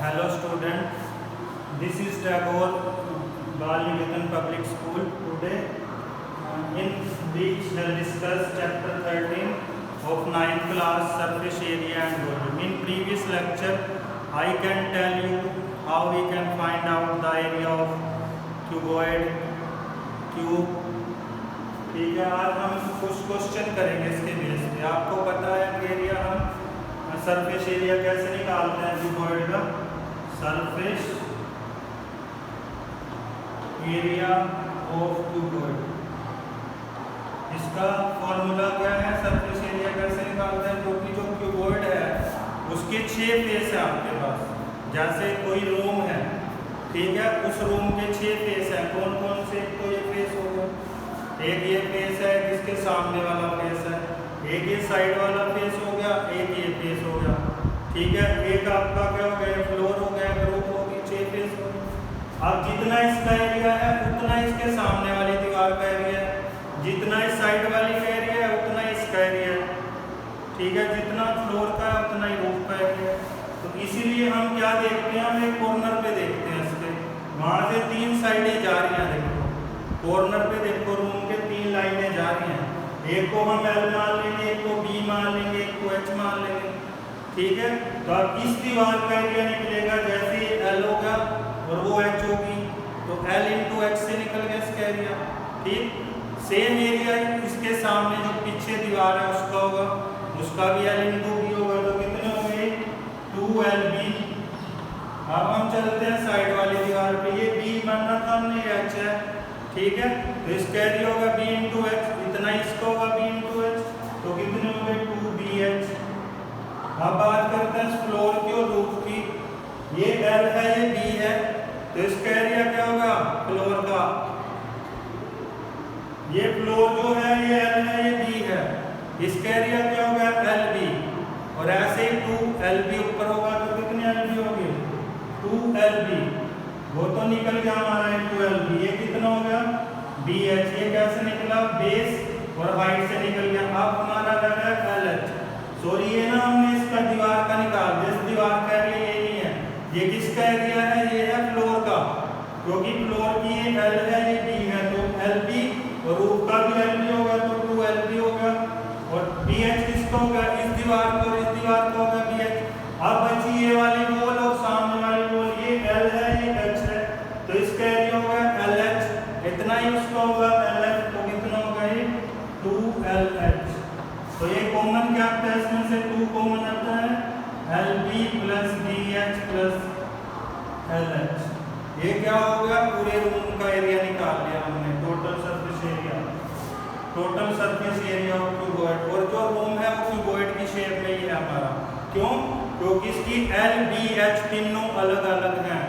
Hello student, this is Tagore Bal Niketan Public School. Today we shall discuss chapter 13 of 9th class surface area and volume. In previous lecture I can tell you how we can find out the area of cuboid cube. ठीक है, आज हम कुछ question करेंगे इसके base पे। आपको पता है कि एरिया हम सरफेस एरिया कैसे निकालते हैं क्यूबॉइड का। सरफेस एरिया ऑफ क्यूबॉइड, इसका फॉर्मूला क्या है? सरफेस एरिया कैसे निकालते हैं? क्योंकि जो क्यूबॉइड है उसके 6 फेस है आपके पास। जैसे कोई रूम है, ठीक है, उस रूम के 6 फेस है। कौन कौन से? तो ये फेस हो गया, एक ये फेस है, इसके सामने वाला फेस है, एक ये साइड वाला फेस हो गया, एक ये फेस हो गया, ठीक है। एक आपका क्या हो गया? फ्लोर हो गया, ग्रुप हो गई, 6 फेस हो गए। अब जितना इसका एरिया है उतना इसके सामने वाली दीवार का एरिया है, जितना इस साइड वाली का एरिया है उतना इसका एरिया है, ठीक है। जितना फ्लोर का है उतना ही रूफ का एरिया है। तो इसीलिए हम क्या देखते हैं? हम एक कॉर्नर पे देखते हैं इसके, वहां से 3 साइडें जा रही हैं। देखो कॉर्नर पे देखो, रूम के 3 लाइनें जा रही हैं। एक को हम L मान लेंगे, एक को B मान लेंगे, एक को H मान लेंगे, ठीक है। तो अब इस दीवार का एरिया निकलेगा, जैसे ही L होगा और वो H होगी तो L इंटू H से निकल गया इसका एरिया, ठीक। सेम एरिया इसके सामने जो पीछे दीवार है उसका होगा, उसका भी L इंटू B होगा। तो कितने हो गए? 2LB। अब हम चलते हैं साइड वाली दीवार पे। ये B मानना था हमने, H है, ठीक है। तो इसका एरिया होगा B इंटू H, इतना इसका होगा B इंटू H, तो कितने हो गए? 2BH। अब बात करते हैं फ्लोर की और रूफ की। ये L है, ये B है, तो इसका एरिया क्या होगा? फ्लोर का, ये फ्लोर जो है ये L है, ये B है, इसका एरिया क्या होगा? LB। और ऐसे ही 2LB ऊपर होगा, तो कितने LB होंगे? 2LB। वो तो निकल गया हमारा इंटू LB। ये कितना हो गया? BH। ये कैसे निकला? बेस और हाइट से निकल गया। अब हमारा लगा LH। सॉरी, ये ना हमने इसका दीवार का निकाल दिया, इस दीवार का एरिया ये नहीं है। ये किसका एरिया है? ये है फ्लोर का, क्योंकि फ्लोर की ये L है, ये B है, तो LB। और रूफ का भी LB होगा, तो 2LB होगा। और BH किसका होगा? इस दीवार को और इस दीवार को होगा BH। अब बची ये वाली वॉल और सामने वाली वॉल, ये L है, ये H है, तो इसका एरिया होगा LH, इतना ही उसका होगा LH, तो कितना होगा? ये 2LH। तो ये कॉमन क्या आता है? इसमें से 2 कॉमन आता है, LB plus BH plus LH। ये क्या हो गया? पूरे रूम का एरिया निकाल लिया हमने, total surface area, total surface area of cuboid. और जो रूम है वो क्यूबॉइड की शेप में ही है हमारा। क्यों? क्योंकि इसकी L, B, H तीनों अलग अलग हैं,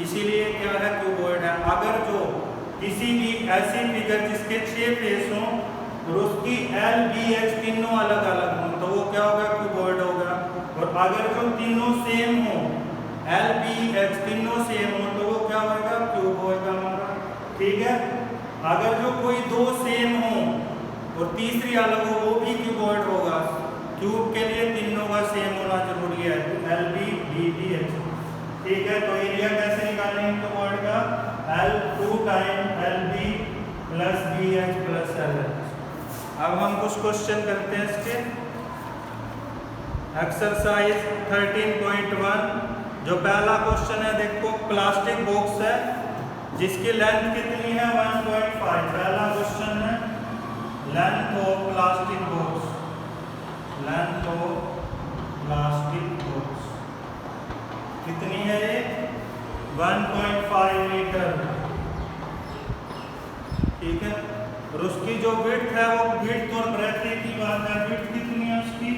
इसीलिए क्या है? क्यूबॉइड है। अगर जो किसी भी ऐसी फिगर जिसके 6 फेस हों और उसकी L, B, H तीनों अलग अलग हों, तो वो क्या होगा? क्यूबॉइड होगा। और अगर जो तीनों सेम हो, L, B, H तीनों सेम हो, तो वो क्या होगा? क्यूब होगा हमारा, ठीक है। अगर जो कोई 2 सेम हो और तीसरी अलग हो, वो भी क्यूबॉइड होगा। क्यूब के लिए तीनों का सेम होना जरूरी है, LB, BB, H, ठीक है। तो एरिया कैसे निकालेंगे क्यूबॉइड का? L2 time LB plus BH plus LH। अब हम कुछ क्वेश्चन करते हैं इसके। एक्सरसाइज 13.1, जो पहला क्वेश्चन है, देखो प्लास्टिक बॉक्स है जिसकी लेंथ कितनी है? 1.5। पहला क्वेश्चन है length of plastic box, length of plastic box कितनी है? ये 1.5 मीटर, ठीक है। और उसकी जो विड्थ है वो विड्थ और ब्रेड्थ की बात है। विड्थ कितनी है उसकी?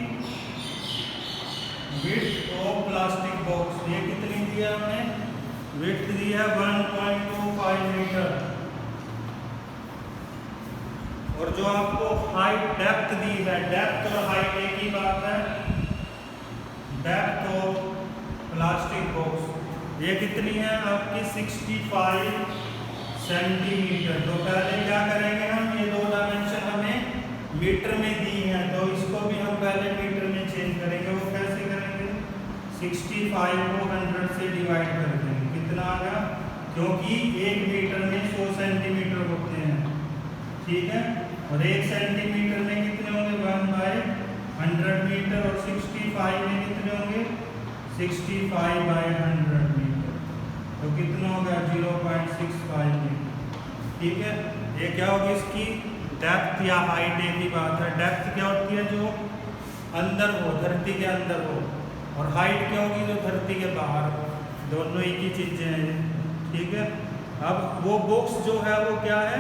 विड्थ ऑफ प्लास्टिक बॉक्स ये कितनी दी है हमने? विड्थ दी है 1.25 मीटर। और जो आपको हाइट डेप्थ दी है, डेप्थ और हाइट एक ही बात है। डेप्थ ऑफ प्लास्टिक बॉक्स ये कितनी है आपकी? 65 सेंटीमीटर। तो पहले क्या करेंगे हम? ये 2 डायमेंशन हमें मीटर में दी हैं, तो इसको भी हम पहले मीटर में चेंज करेंगे। वो कैसे करेंगे? 65 को 100 से डिवाइड कर देंगे, कितना आ गया, क्योंकि 1 मीटर में 100 सेंटीमीटर होते हैं, ठीक है, और 1 सेंटीमीटर में कितने होंगे 1/100 मीटर, और 65 में कितने होंगे 65/100 मीटर, तो कितना होगा 0.65 मीटर, ठीक है। ये क्या होगी इसकी डेप्थ या हाइट, एक ही बात है। डेप्थ क्या होती है जो अंदर हो, धरती के अंदर हो, और हाइट क्या होगी जो धरती के बाहर हो, दोनों एक ही चीजें हैं, ठीक है। अब वो बॉक्स जो है वो क्या है,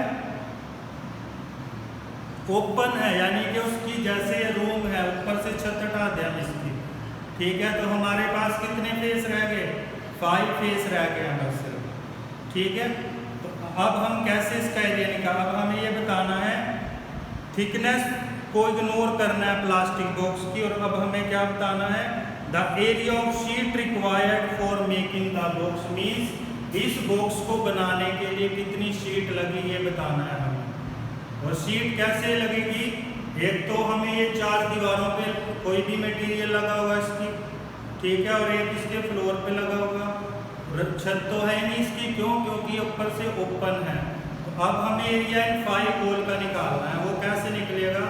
ओपन है, यानी कि उसकी जैसे रूम है, ऊपर से छत हटा दें हम इसकी, ठीक है, तो हमारे पास कितने फेस रह गए 5 फेस रह गए बस, ठीक है। तो अब हम कैसे इसका एरिया निकाल, अब हमें ये बताना है थिकनेस को इग्नोर करना है प्लास्टिक बॉक्स की, और अब हमें क्या बताना है the area of sheet required for making the box, means इस बॉक्स को बनाने के लिए कितनी शीट लगी ये बताना है हमें। और शीट कैसे लगेगी, एक तो हमें ये 4 दीवारों पे कोई भी मटेरियल लगा हुआ इसकी, ठीक है, और एक इसके फ्लोर पे लगा हुआ, छत तो है नहीं इसकी, क्यों, क्योंकि ऊपर से ओपन है। तो अब हमें एरिया इन 5 होल का निकालना है, वो कैसे निकलेगा,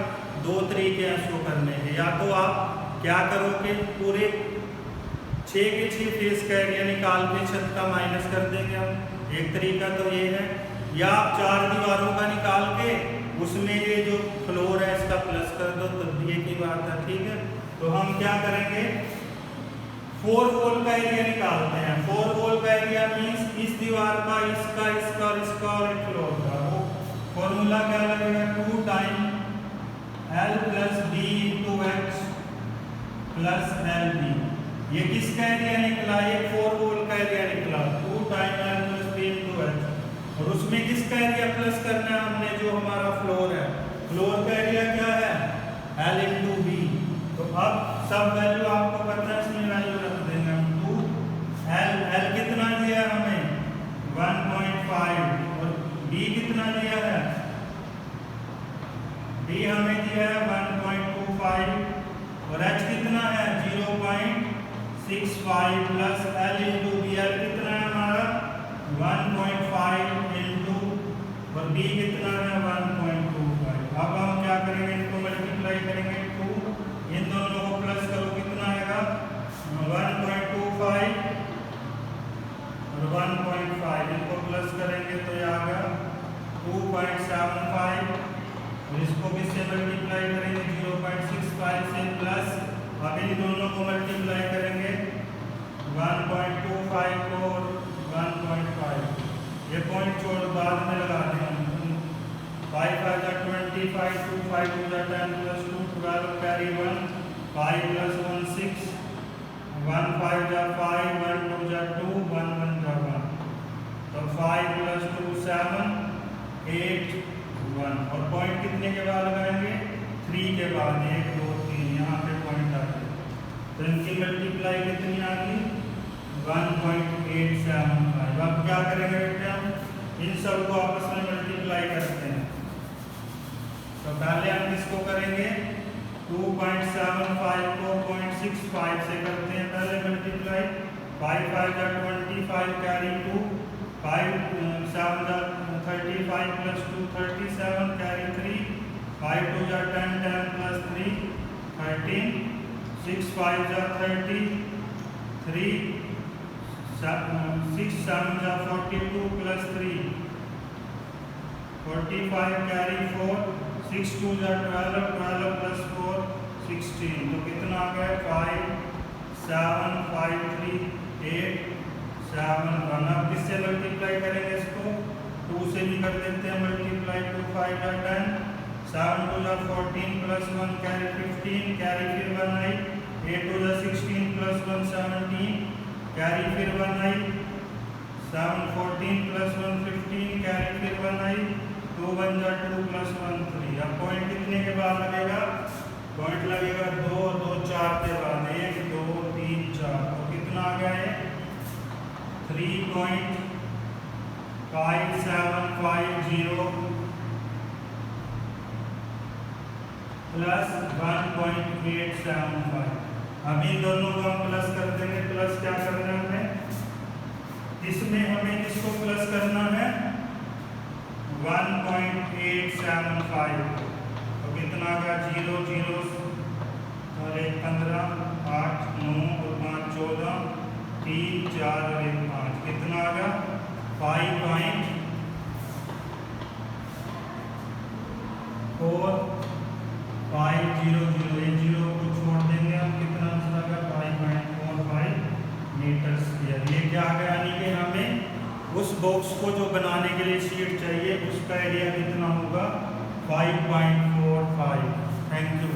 2 तरीके हैं उसको करने के, या तो आप क्या करोगे पूरे 6 के 6 फेस का एरिया निकाल के छत का माइनस कर देंगे हम, एक तरीका तो ये है, या आप 4 दीवारों का निकाल के उसमें ये जो फ्लोर है इसका प्लस कर दो, तब भी एक ही बात है, ठीक है। तो हम क्या करेंगे 4 वॉल का एरिया निकालते हैं। 4 वॉल का एरिया मीन्स इस दीवार का, इसका, इसका और इसका और एक फ्लोर का, वो फॉर्मूला क्या लगेगा 2 time L plus B into H plus LB। ये किसका एरिया निकला, ये 4 वॉल का एरिया निकला, 2 time L plus B into H, और उसमें किसका एरिया प्लस करना है हमने, जो हमारा फ्लोर है, फ्लोर का एरिया क्या है L इंटू B। तो अब सब वैल्यू आपको पता है, इसमें वैल्यू रख देंगे हम 2 L कितना दिया है हमें 1.5, और B कितना दिया है, B हमें दिया है 1.25, और H कितना है 0.65 plus L into B, L कितना है हमारा 1.5 इंटू, और B कितना है 1.25। अब हम क्या करेंगे, इनको मल्टीप्लाई करेंगे 2, इन दोनों को प्लस करो, कितना आएगा 1.25 और 1.5, इनको प्लस करेंगे तो ये आ गया 2.75, और इसको भी से मल्टीप्लाई करेंगे 0.65 से प्लस, अब इन दोनों को मल्टीप्लाई करेंगे 1.25 को 1.5, ये पॉइंट छोड़ बाद में लगा देंगे, 5 5 जा 25, 2 5 2 जा 10 प्लस 2 12 कैरी 1, 5 प्लस 1 6, 1 5 जा 5, 1 2 जा 2, 1 1 जा 1, तो 5 प्लस 2 7 8 1, और पॉइंट कितने के बाद लगाएंगे 3 के बाद, 1 2 3 यहाँ पे पॉइंट आ गए, तो इनकी मल्टीप्लाई कितनी आ गई 1.875। अब क्या करेंगे बेटे, हम इन सब को आपस में मल्टीप्लाई करते हैं, तो पहले हम इसको करेंगे 2.75 को 0.65 से करते हैं पहले मल्टीप्लाई, 5 5 जा 25 कैरी 2, 5 7 जा 35 प्लस 2 37 कैरी 3, 5 2 जा 10 10 प्लस 3 13, 6 5 जा 30 3, 6 7 जा 42 प्लस 3 45 कैरी 4, 6 2 जा 12 12 प्लस 4 16, तो कितना आ गया 5 7 5 3 8 7 1। अब किससे मल्टीप्लाई करेंगे इसको, 2 से भी कर देते हैं मल्टीप्लाई, 2 5 जा 10, 7 2 जा 14 प्लस 1 कैरी 15 कैरी फिर 1 आई, 8 2 जा 16 प्लस 1 17 कैरी फिर 1 आई, 7 14 प्लस 1 15 कैरी फिर 1 आई, 2 1 जा 2 प्लस 1 3। अब पॉइंट कितने के बाद लगेगा, पॉइंट लगेगा 2 2 4 के बाद, 1 2 3 4, तो कितना आ गया है 3.5750 प्लस 1.875, अब इन दोनों को हम प्लस कर देंगे। प्लस क्या करना है, इसमें हमें किसको प्लस करना है, 1.875। तो कितना का 0 0 और 1 15, 8 9 और 5 14, 3 4 और 1 5, कितना आ गया 5.4500। ये 0 को छोड़ देंगे हम, कितना आंसर आ गया 5.45 मीटर स्क्वायर। ये क्या आ गया, यानी कि हमें उस बॉक्स को जो बनाने के लिए शीट चाहिए उसका एरिया कितना होगा 5.45। Thank you.